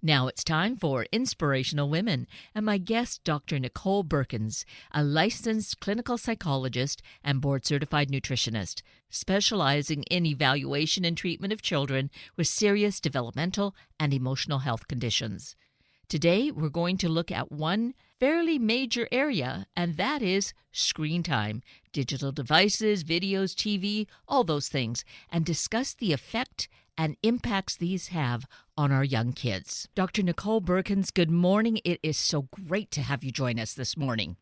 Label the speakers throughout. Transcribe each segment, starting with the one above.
Speaker 1: Now it's time for Inspirational Women, and my guest, Dr. Nicole Beurkens, a licensed clinical psychologist and board-certified nutritionist, specializing in evaluation and treatment of children with serious developmental and emotional health conditions. Today, we're going to look at one fairly major area, and that is screen time, digital devices, videos, TV, all those things, and discuss the effect and impacts these have on our young kids. Dr. Nicole Beurkens, good morning. It is so great to have you join us this morning.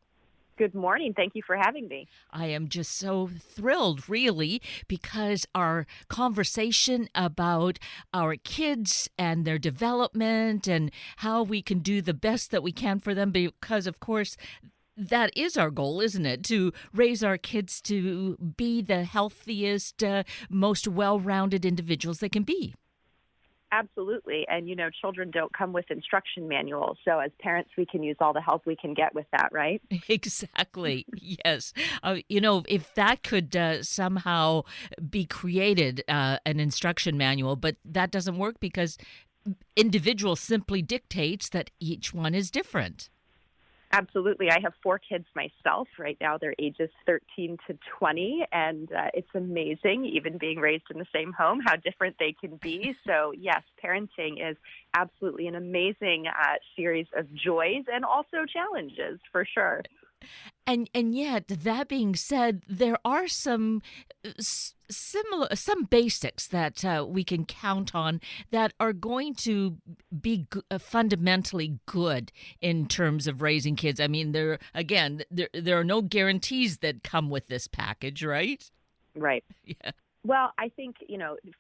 Speaker 2: Good morning. Thank you for having me.
Speaker 1: I am just so thrilled, really, because our conversation about our kids and their development and how we can do the best that we can for them, because, of course, that is our goal, isn't it? To raise our kids to be the healthiest, most well-rounded individuals they can be.
Speaker 2: Absolutely. And, children don't come with instruction manuals. So as parents, we can use all the help we can get with that, right?
Speaker 1: Exactly. Yes. If that could somehow be created, an instruction manual, but that doesn't work because individual simply dictates that each one is different.
Speaker 2: Absolutely. I have 4 kids myself. Right now, they're ages 13 to 20, and it's amazing, even being raised in the same home, how different they can be. So, yes, parenting is absolutely an amazing series of joys and also challenges, for sure.
Speaker 1: And yet, that being said, there are some basics that we can count on that are going to be fundamentally good in terms of raising kids. I mean, there are no guarantees that come with this package, right?
Speaker 2: Right.
Speaker 1: Yeah.
Speaker 2: Well, I think,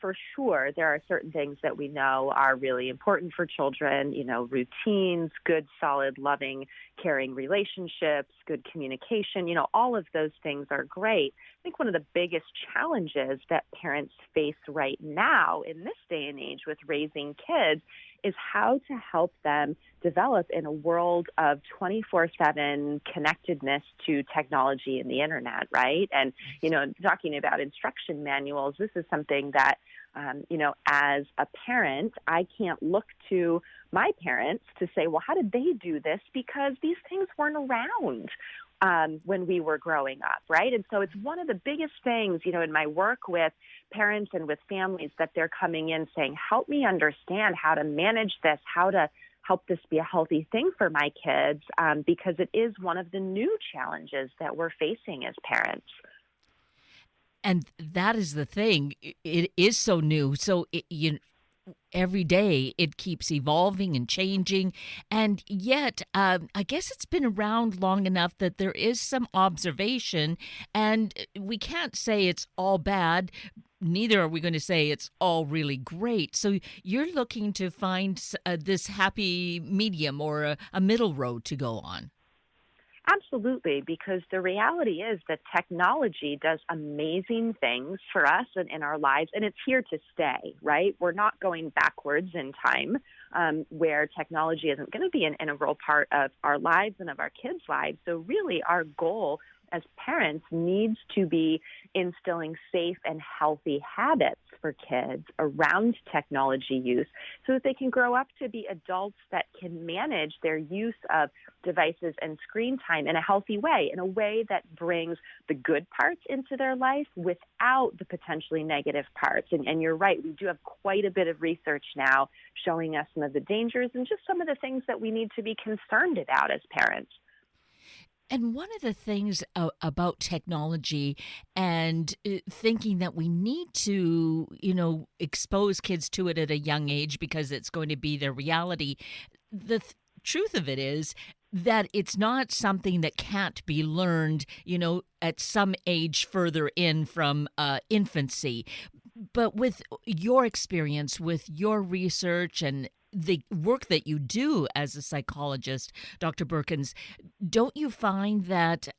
Speaker 2: for sure, there are certain things that we know are really important for children, routines, good, solid, loving, caring relationships, good communication, all of those things are great. I think one of the biggest challenges that parents face right now in this day and age with raising kids is how to help them develop in a world of 24/7 connectedness to technology and the internet, right? And, talking about instruction manuals, this is something that, as a parent, I can't look to my parents to say, well, how did they do this? Because these things weren't around when we were growing up, right? And so it's one of the biggest things, in my work with parents and with families that they're coming in saying, help me understand how to manage this, how to help this be a healthy thing for my kids, because it is one of the new challenges that we're facing as parents.
Speaker 1: And that is the thing. It is so new. So every day it keeps evolving and changing. And yet, I guess it's been around long enough that there is some observation. And we can't say it's all bad. Neither are we going to say it's all really great. So you're looking to find this happy medium or a middle road to go on.
Speaker 2: Absolutely, because the reality is that technology does amazing things for us and in our lives, and it's here to stay, right? We're not going backwards in time where technology isn't going to be an integral part of our lives and of our kids' lives. So really our goal as parents needs to be instilling safe and healthy habits for kids around technology use so that they can grow up to be adults that can manage their use of devices and screen time in a healthy way, in a way that brings the good parts into their life without the potentially negative parts. And you're right, we do have quite a bit of research now showing us some of the dangers and just some of the things that we need to be concerned about as parents.
Speaker 1: And one of the things about technology and thinking that we need to, expose kids to it at a young age because it's going to be their reality, the truth of it is that it's not something that can't be learned, at some age further in from infancy. But with your experience, with your research and the work that you do as a psychologist, Dr. Beurkens, don't you find that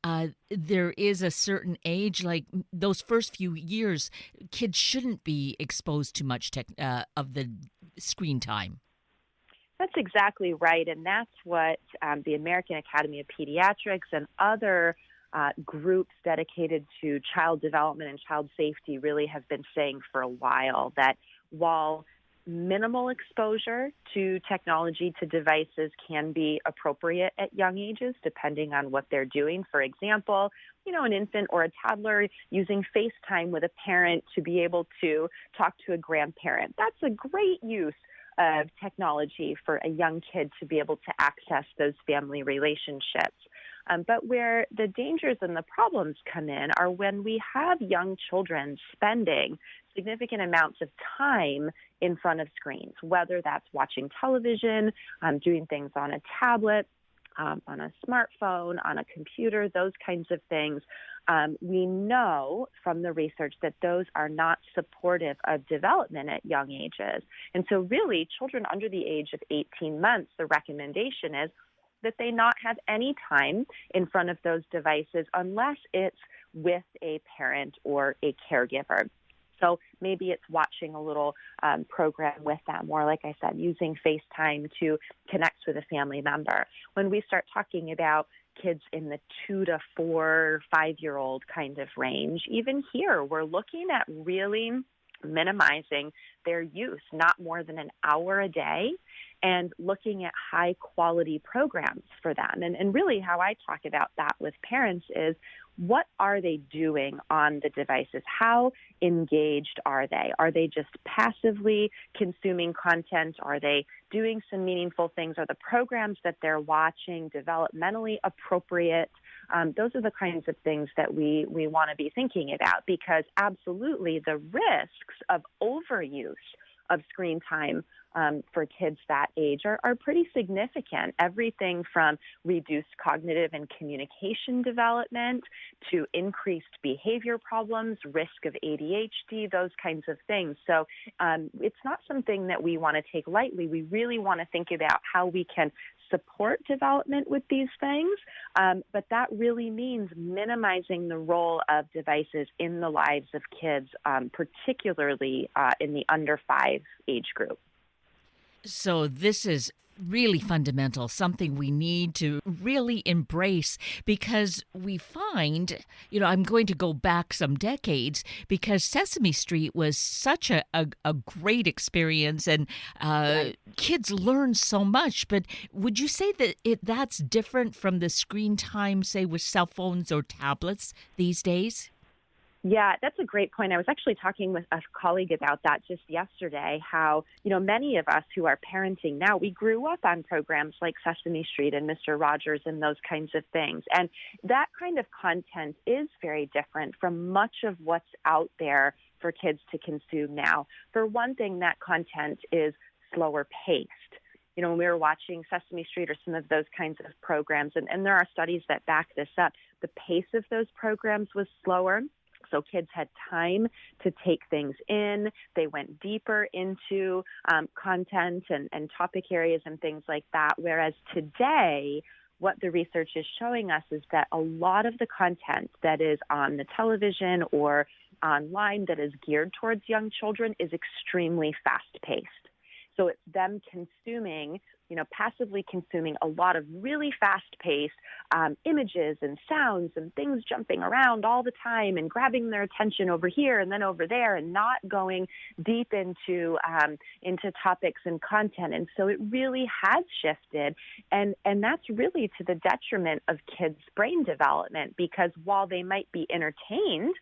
Speaker 1: there is a certain age, like those first few years, kids shouldn't be exposed to much of the screen time?
Speaker 2: That's exactly right, and that's what the American Academy of Pediatrics and other groups dedicated to child development and child safety really have been saying for a while, that while minimal exposure to technology, to devices, can be appropriate at young ages, depending on what they're doing. For example, an infant or a toddler using FaceTime with a parent to be able to talk to a grandparent. That's a great use of technology for a young kid to be able to access those family relationships. But where the dangers and the problems come in are when we have young children spending significant amounts of time in front of screens, whether that's watching television, doing things on a tablet, on a smartphone, on a computer, those kinds of things. We know from the research that those are not supportive of development at young ages. And so really, children under the age of 18 months, the recommendation is that they not have any time in front of those devices unless it's with a parent or a caregiver. So maybe it's watching a little program with them, or like I said, using FaceTime to connect with a family member. When we start talking about kids in the 2 to 4, 5-year-old kind of range, even here, we're looking at really minimizing their use, not more than an hour a day, and looking at high quality programs for them. And really how I talk about that with parents is, what are they doing on the devices? How engaged are they? Are they just passively consuming content? Are they doing some meaningful things? Are the programs that they're watching developmentally appropriate? Those are the kinds of things that we want to be thinking about, because absolutely the risks of overuse of screen time for kids that age are pretty significant. Everything from reduced cognitive and communication development to increased behavior problems, risk of ADHD, those kinds of things. So it's not something that we want to take lightly. We really want to think about how we can support development with these things, but that really means minimizing the role of devices in the lives of kids, particularly in the under 5 age group.
Speaker 1: So this is really fundamental, something we need to really embrace, because we find, I'm going to go back some decades, because Sesame Street was such a great experience, and kids learn so much. But would you say that that's different from the screen time, say, with cell phones or tablets these days?
Speaker 2: Yeah, that's a great point. I was actually talking with a colleague about that just yesterday, how, many of us who are parenting now, we grew up on programs like Sesame Street and Mr. Rogers and those kinds of things. And that kind of content is very different from much of what's out there for kids to consume now. For one thing, that content is slower paced. When we were watching Sesame Street or some of those kinds of programs, and there are studies that back this up, the pace of those programs was slower. So kids had time to take things in. They went deeper into content and topic areas and things like that. Whereas today, what the research is showing us is that a lot of the content that is on the television or online that is geared towards young children is extremely fast-paced. So it's them consuming, passively consuming a lot of really fast-paced images and sounds and things jumping around all the time and grabbing their attention over here and then over there, and not going deep into topics and content. And so it really has shifted, and that's really to the detriment of kids' brain development, because while they might be entertained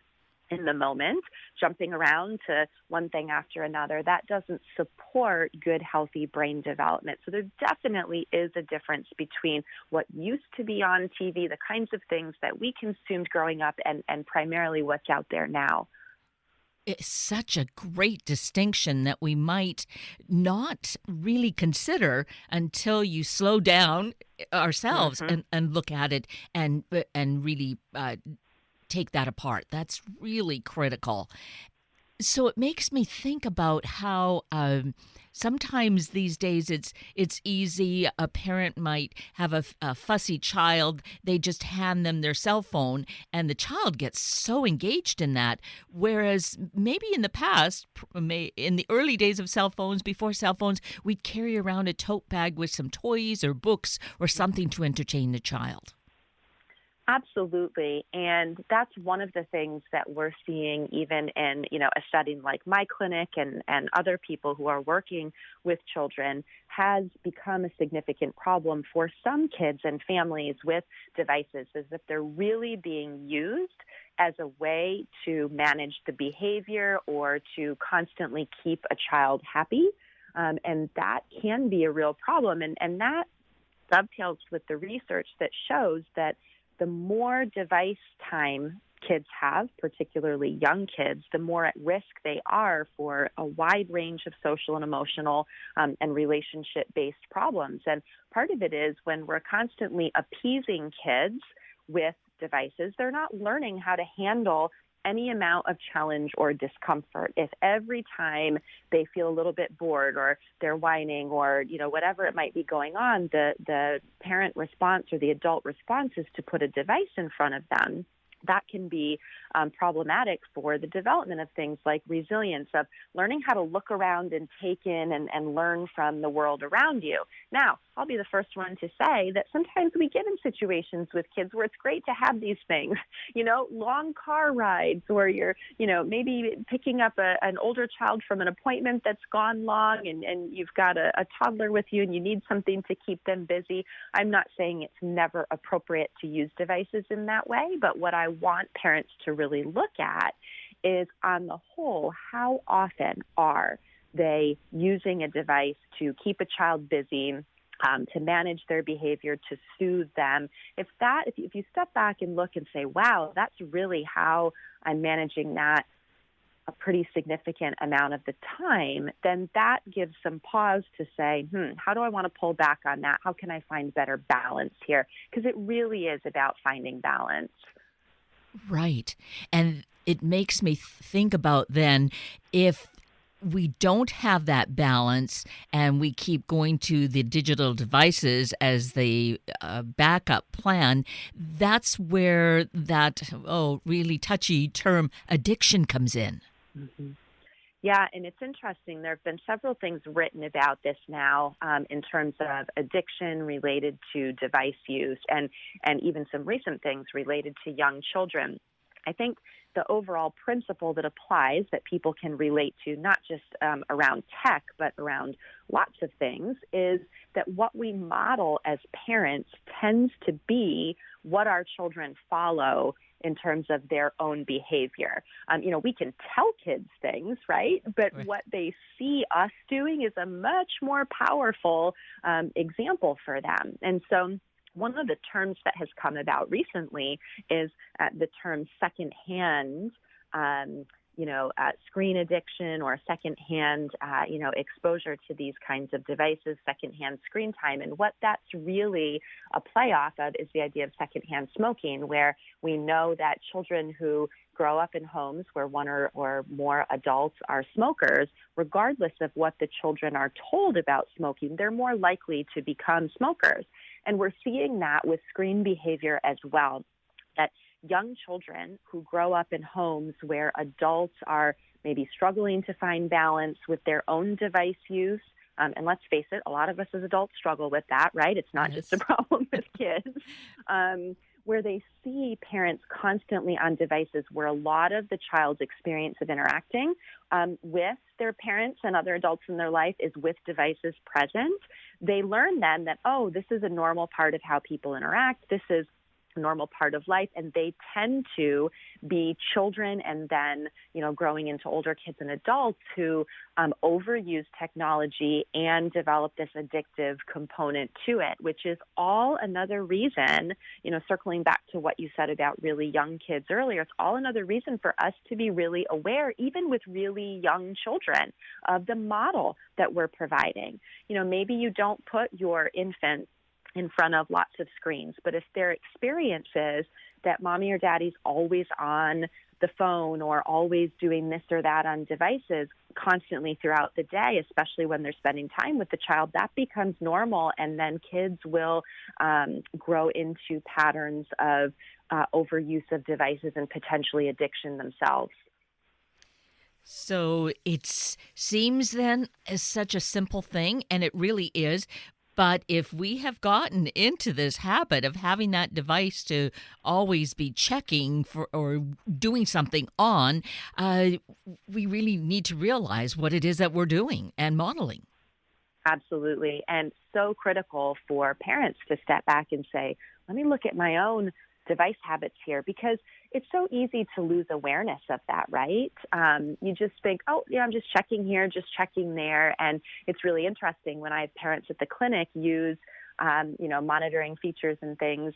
Speaker 2: in the moment, jumping around to one thing after another, that doesn't support good, healthy brain development. So there definitely is a difference between what used to be on TV, the kinds of things that we consumed growing up, and primarily what's out there now.
Speaker 1: It's such a great distinction that we might not really consider until you slow down ourselves and look at it and really take that apart. That's really critical. So it makes me think about how sometimes these days it's easy. A parent might have a fussy child. They just hand them their cell phone, and the child gets so engaged in that. Whereas maybe in the past, in the early days of cell phones, before cell phones, we'd carry around a tote bag with some toys or books or something to entertain the child.
Speaker 2: Absolutely. And that's one of the things that we're seeing even in, a setting like my clinic and other people who are working with children has become a significant problem for some kids and families with devices is that they're really being used as a way to manage the behavior or to constantly keep a child happy. And that can be a real problem. And that dovetails with the research that shows that the more device time kids have, particularly young kids, the more at risk they are for a wide range of social and emotional and relationship-based problems. And part of it is when we're constantly appeasing kids with devices, they're not learning how to handle any amount of challenge or discomfort. If every time they feel a little bit bored or they're whining or, whatever it might be going on, the parent response or the adult response is to put a device in front of them, that can be problematic for the development of things like resilience, of learning how to look around and take in and learn from the world around you. Now, I'll be the first one to say that sometimes we get in situations with kids where it's great to have these things, long car rides, or you're, maybe picking up an older child from an appointment that's gone long and you've got a toddler with you and you need something to keep them busy. I'm not saying it's never appropriate to use devices in that way, but what I want parents to really look at is, on the whole, how often are they using a device to keep a child busy, to manage their behavior, to soothe them. If you step back and look and say, wow, that's really how I'm managing that a pretty significant amount of the time, then that gives some pause to say, how do I want to pull back on that? How can I find better balance here? Because it really is about finding balance.
Speaker 1: Right. And it makes me think about then if we don't have that balance and we keep going to the digital devices as the backup plan, that's where that, really touchy term addiction comes in.
Speaker 2: Mm-hmm. Yeah, and it's interesting. There have been several things written about this now in terms of addiction related to device use and even some recent things related to young children. I think the overall principle that applies that people can relate to, not just around tech, but around lots of things, is that what we model as parents tends to be what our children follow in terms of their own behavior. We can tell kids things, right? But
Speaker 1: Right.
Speaker 2: what they see us doing is a much more powerful example for them. And so one of the terms that has come about recently is the term secondhand, screen addiction or secondhand, exposure to these kinds of devices, secondhand screen time. And what that's really a play off of is the idea of secondhand smoking, where we know that children who grow up in homes where one or more adults are smokers, regardless of what the children are told about smoking, they're more likely to become smokers. And we're seeing that with screen behavior as well, that young children who grow up in homes where adults are maybe struggling to find balance with their own device use, and let's face it, a lot of us as adults struggle with that, right? It's not just a problem with kids, where they see parents constantly on devices, where a lot of the child's experience of interacting with their parents and other adults in their life is with devices present. They learn then that, this is a normal part of how people interact. This is normal part of life, and they tend to be children and then, growing into older kids and adults who overuse technology and develop this addictive component to it, which is all another reason, circling back to what you said about really young kids earlier, it's all another reason for us to be really aware, even with really young children, of the model that we're providing. Maybe you don't put your infant in front of lots of screens, but if their experience is that mommy or daddy's always on the phone or always doing this or that on devices constantly throughout the day, especially when they're spending time with the child, that becomes normal, and then kids will grow into patterns of overuse of devices and potentially addiction themselves.
Speaker 1: So it seems then as such a simple thing, and it really is. But if we have gotten into this habit of having that device to always be checking for or doing something on, uh, we really need to realize what it is that we're doing and modeling.
Speaker 2: Absolutely. And so critical for parents to step back and say, let me look at my own device habits here, because it's so easy to lose awareness of that, right? You just think, oh, yeah, I'm just checking here, just checking there. And it's really interesting when I have parents at the clinic use, monitoring features and things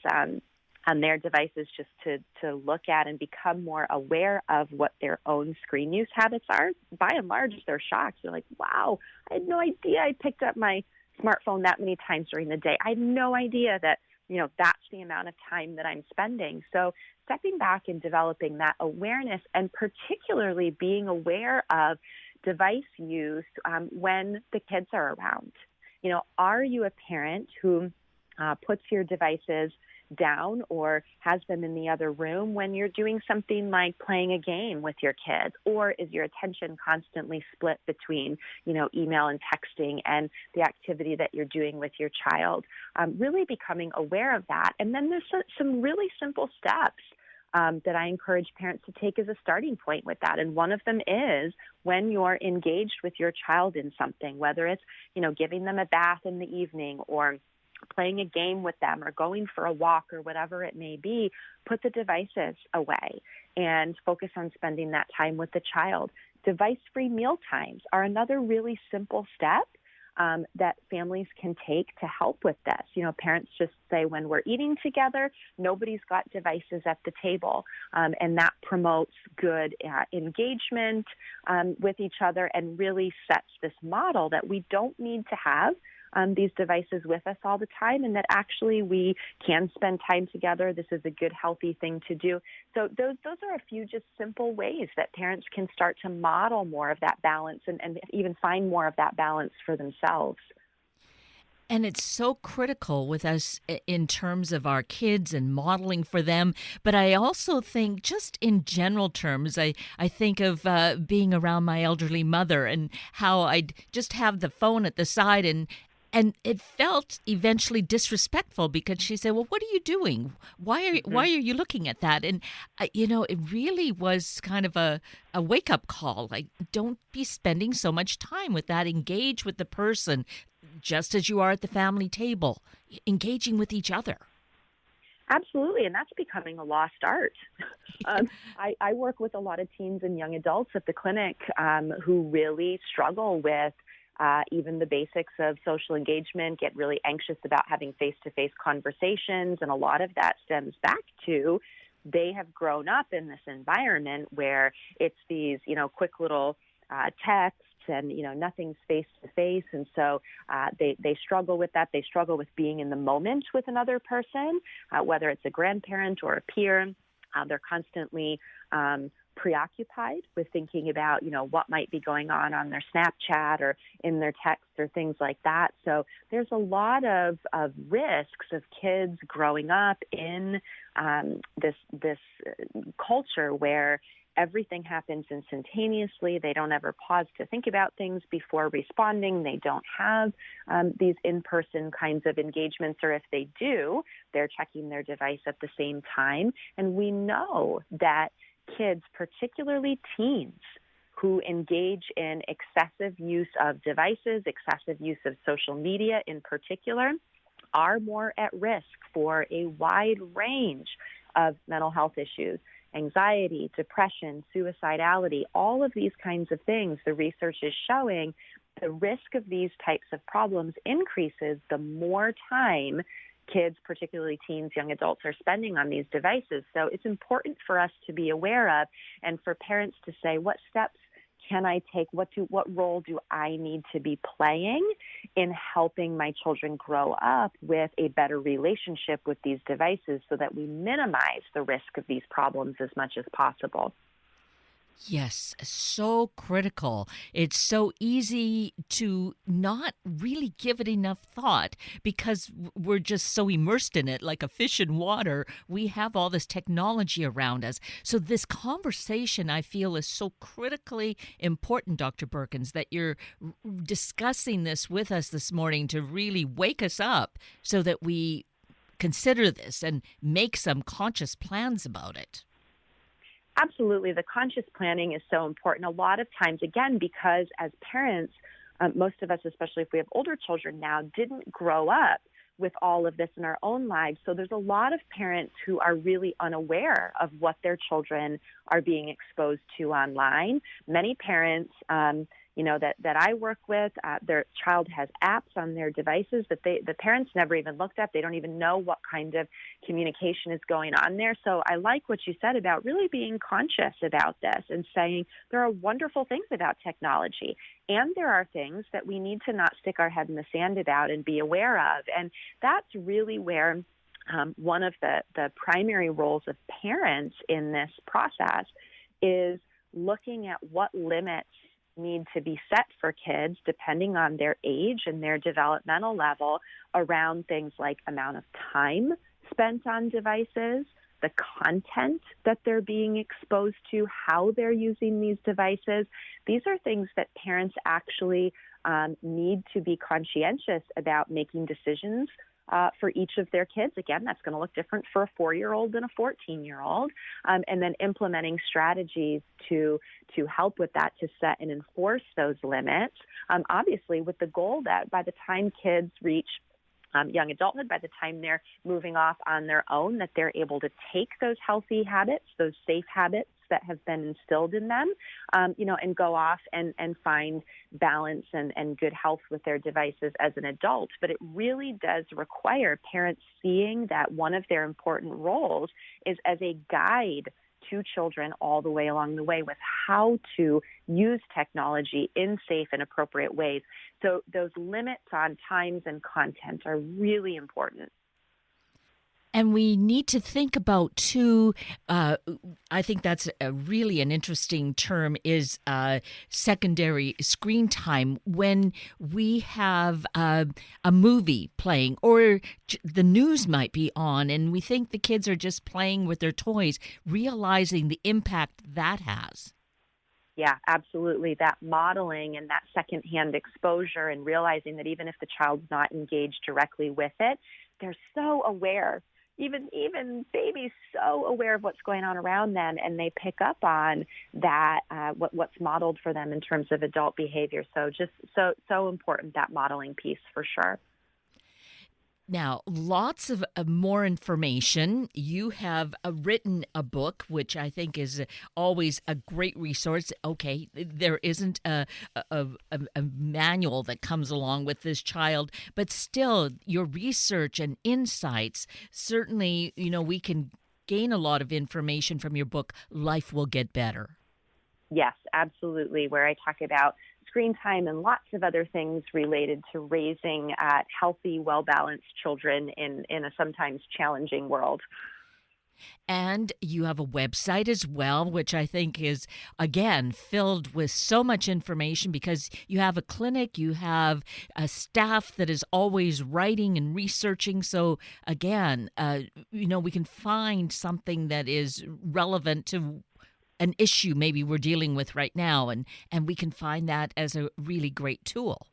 Speaker 2: on their devices just to look at and become more aware of what their own screen use habits are. By and large, they're shocked. They're like, wow, I had no idea I picked up my smartphone that many times during the day. I had no idea that, that's the amount of time that I'm spending. So stepping back and developing that awareness, and particularly being aware of device use when the kids are around. Are you a parent who puts your devices down or has them in the other room when you're doing something like playing a game with your kids? Or is your attention constantly split between, email and texting and the activity that you're doing with your child? Really becoming aware of that. And then there's some really simple steps that I encourage parents to take as a starting point with that. And one of them is when you're engaged with your child in something, whether it's, giving them a bath in the evening or playing a game with them or going for a walk or whatever it may be, put the devices away and focus on spending that time with the child. Device-free meal times are another really simple step that families can take to help with this. Parents just say when we're eating together, nobody's got devices at the table, and that promotes good engagement with each other and really sets this model that we don't need to have these devices with us all the time, and that actually we can spend time together. This is a good, healthy thing to do. So those are a few just simple ways that parents can start to model more of that balance and even find more of that balance for themselves.
Speaker 1: And it's so critical with us in terms of our kids and modeling for them. But I also think, just in general terms, I think of being around my elderly mother and how I'd just have the phone at the side, and it felt eventually disrespectful because she said, "Well, what are you doing? Why are you looking at that?" And it really was kind of a wake up call. Like, don't be spending so much time with that. Engage with the person, just as you are at the family table, engaging with each other.
Speaker 2: Absolutely, and that's becoming a lost art. I work with a lot of teens and young adults at the clinic who really struggle with even the basics of social engagement, get really anxious about having face-to-face conversations, and a lot of that stems back to they have grown up in this environment where it's these, quick little texts and, nothing's face-to-face, and so they struggle with that. They struggle with being in the moment with another person, whether it's a grandparent or a peer. They're constantly preoccupied with thinking about, what might be going on their Snapchat or in their text or things like that. So there's a lot of risks of kids growing up in this culture where everything happens instantaneously. They don't ever pause to think about things before responding. They don't have these in-person kinds of engagements, or if they do, they're checking their device at the same time. And we know that kids, particularly teens, who engage in excessive use of devices, excessive use of social media in particular, are more at risk for a wide range of mental health issues. Anxiety, depression, suicidality, all of these kinds of things, the research is showing the risk of these types of problems increases the more time kids, particularly teens, young adults, are spending on these devices. So it's important for us to be aware of, and for parents to say, what steps can I take? What role do I need to be playing in helping my children grow up with a better relationship with these devices so that we minimize the risk of these problems as much as possible?
Speaker 1: Yes, so critical. It's so easy to not really give it enough thought because we're just so immersed in it, like a fish in water. We have all this technology around us. So, this conversation I feel is so critically important, Dr. Beurkens, that you're discussing this with us this morning to really wake us up so that we consider this and make some conscious plans about it.
Speaker 2: Absolutely. The conscious planning is so important. A lot of times, again, because as parents, most of us, especially if we have older children now, didn't grow up with all of this in our own lives. So there's a lot of parents who are really unaware of what their children are being exposed to online. Many parents, that I work with, their child has apps on their devices that the parents never even looked at. They don't even know what kind of communication is going on there. So I like what you said about really being conscious about this and saying there are wonderful things about technology, and there are things that we need to not stick our head in the sand about and be aware of. And that's really where one of the primary roles of parents in this process is looking at what limits need to be set for kids depending on their age and their developmental level around things like amount of time spent on devices, the content that they're being exposed to, how they're using these devices. These are things that parents actually need to be conscientious about making decisions for each of their kids. Again, that's going to look different for a 4-year-old than a 14-year-old, and then implementing strategies to help with that, to set and enforce those limits, obviously with the goal that by the time kids reach young adulthood, by the time they're moving off on their own, that they're able to take those healthy habits, those safe habits that have been instilled in them, and go off and find balance and good health with their devices as an adult. But it really does require parents seeing that one of their important roles is as a guide to children all the way along the way with how to use technology in safe and appropriate ways. So those limits on times and content are really important.
Speaker 1: And we need to think about too. I think that's really an interesting term. Is secondary screen time when we have a movie playing or the news might be on, and we think the kids are just playing with their toys, realizing the impact that has.
Speaker 2: Yeah, absolutely. That modeling and that secondhand exposure, and realizing that even if the child's not engaged directly with it, they're so aware. Even babies so aware of what's going on around them, and they pick up on that what's modeled for them in terms of adult behavior. So just so important, that modeling piece for sure.
Speaker 1: Now, lots of more information. You have written a book, which I think is always a great resource. Okay, there isn't a manual that comes along with this child, but still, your research and insights, certainly, we can gain a lot of information from your book, Life Will Get Better.
Speaker 2: Yes, absolutely, where I talk about screen time and lots of other things related to raising healthy, well-balanced children in a sometimes challenging world.
Speaker 1: And you have a website as well, which I think is, again, filled with so much information because you have a clinic, you have a staff that is always writing and researching. So, again, we can find something that is relevant to an issue maybe we're dealing with right now, and we can find that as a really great tool.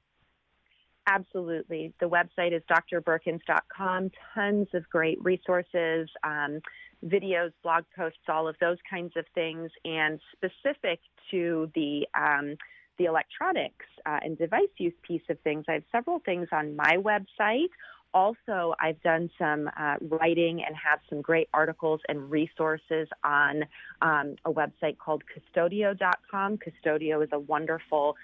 Speaker 2: Absolutely. The website is drbeurkens.com. Tons of great resources, videos, blog posts, all of those kinds of things, and specific to the electronics and device use piece of things. I have several things on my website. Also, I've done some writing and have some great articles and resources on a website called Custodio.com. Custodio is a wonderful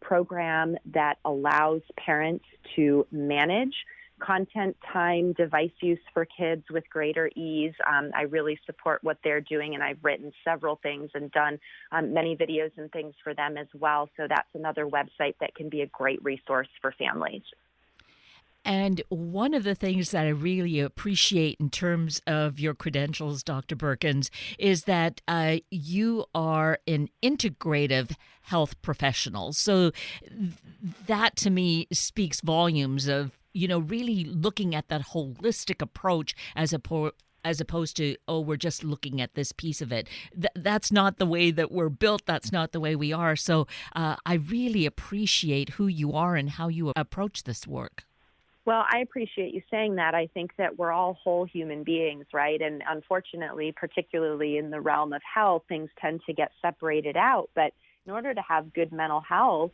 Speaker 2: program that allows parents to manage content, time, device use for kids with greater ease. I really support what they're doing, and I've written several things and done many videos and things for them as well. So that's another website that can be a great resource for families.
Speaker 1: And one of the things that I really appreciate in terms of your credentials, Dr. Beurkens, is that you are an integrative health professional. So that to me speaks volumes of, really looking at that holistic approach as opposed to, oh, we're just looking at this piece of it. That's not the way that we're built. That's not the way we are. So I really appreciate who you are and how you approach this work.
Speaker 2: Well, I appreciate you saying that. I think that we're all whole human beings, right? And unfortunately, particularly in the realm of health, things tend to get separated out. But in order to have good mental health,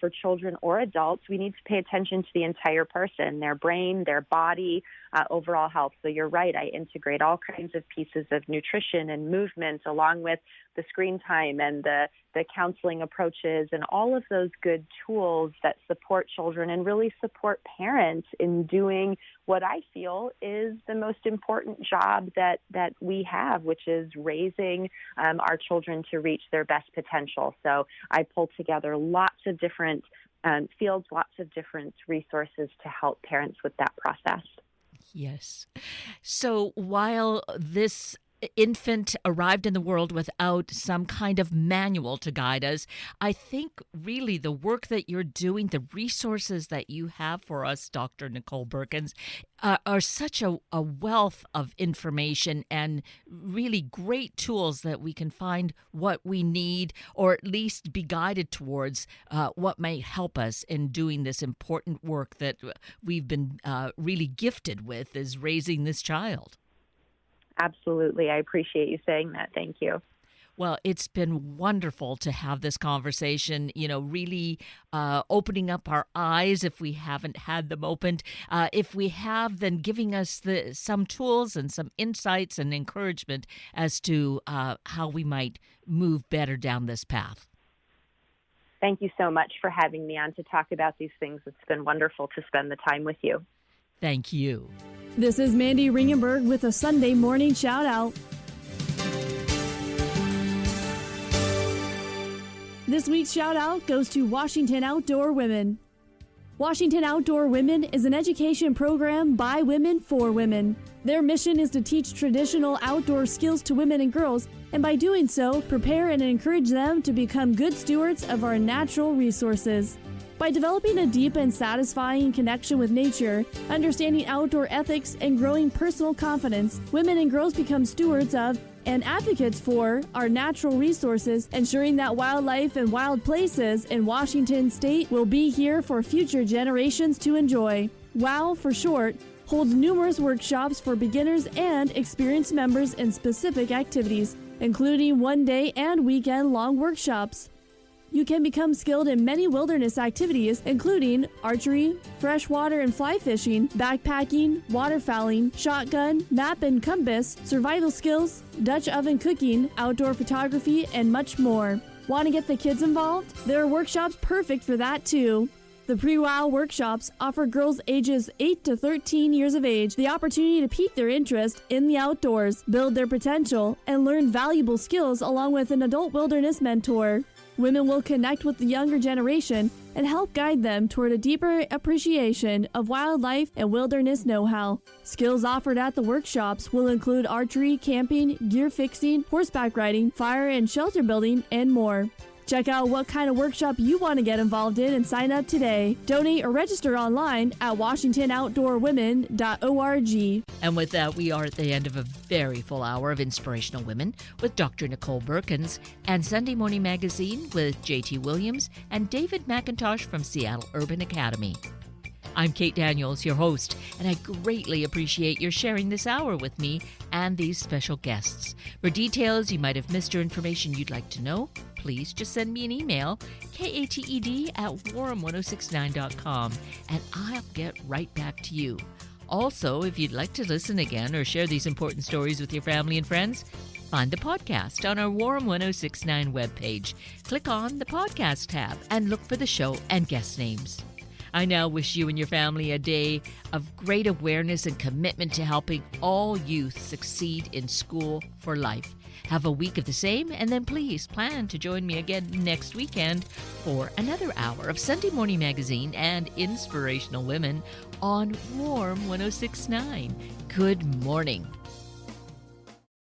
Speaker 2: for children or adults, we need to pay attention to the entire person, their brain, their body, overall health. So you're right. I integrate all kinds of pieces of nutrition and movement along with the screen time and the counseling approaches and all of those good tools that support children and really support parents in doing what I feel is the most important job that we have, which is raising our children to reach their best potential. So I pull together lots of different fields, lots of different resources to help parents with that process.
Speaker 1: Yes. So while this infant arrived in the world without some kind of manual to guide us, I think really the work that you're doing, the resources that you have for us, Dr. Nicole Beurkens, are such a wealth of information and really great tools that we can find what we need or at least be guided towards what may help us in doing this important work that we've been really gifted with, is raising this child.
Speaker 2: Absolutely. I appreciate you saying that. Thank you.
Speaker 1: Well, it's been wonderful to have this conversation, really opening up our eyes if we haven't had them opened. If we have, then giving us some tools and some insights and encouragement as to how we might move better down this path.
Speaker 2: Thank you so much for having me on to talk about these things. It's been wonderful to spend the time with you.
Speaker 1: Thank you.
Speaker 3: This is Mandy Ringenberg with a Sunday morning shout out. This week's shout out goes to Washington Outdoor Women. Washington Outdoor Women is an education program by women for women. Their mission is to teach traditional outdoor skills to women and girls, and by doing so, prepare and encourage them to become good stewards of our natural resources. By developing a deep and satisfying connection with nature, understanding outdoor ethics, and growing personal confidence, women and girls become stewards of and advocates for our natural resources, ensuring that wildlife and wild places in Washington state will be here for future generations to enjoy. WOW, for short, holds numerous workshops for beginners and experienced members in specific activities, including one-day and weekend-long workshops. You can become skilled in many wilderness activities, including archery, freshwater and fly fishing, backpacking, waterfowling, shotgun, map and compass, survival skills, Dutch oven cooking, outdoor photography, and much more. Want to get the kids involved? There are workshops perfect for that too. The Pre-WOW workshops offer girls ages 8 to 13 years of age the opportunity to pique their interest in the outdoors, build their potential, and learn valuable skills along with an adult wilderness mentor. Women will connect with the younger generation and help guide them toward a deeper appreciation of wildlife and wilderness know-how. Skills offered at the workshops will include archery, camping, gear fixing, horseback riding, fire and shelter building, and more. Check out what kind of workshop you want to get involved in and sign up today. Donate or register online at washingtonoutdoorwomen.org.
Speaker 1: And with that, we are at the end of a very full hour of Inspirational Women with Dr. Nicole Beurkens and Sunday Morning Magazine with J.T. Williams and David McIntosh from Seattle Urban Academy. I'm Kate Daniels, your host, and I greatly appreciate your sharing this hour with me and these special guests. For details you might have missed or information you'd like to know, please just send me an email, kated@warm1069.com, and I'll get right back to you. Also, if you'd like to listen again or share these important stories with your family and friends, find the podcast on our Warm 1069 webpage. Click on the podcast tab and look for the show and guest names. I now wish you and your family a day of great awareness and commitment to helping all youth succeed in school for life. Have a week of the same, and then please plan to join me again next weekend for another hour of Sunday Morning Magazine and Inspirational Women on Warm 1069. Good morning.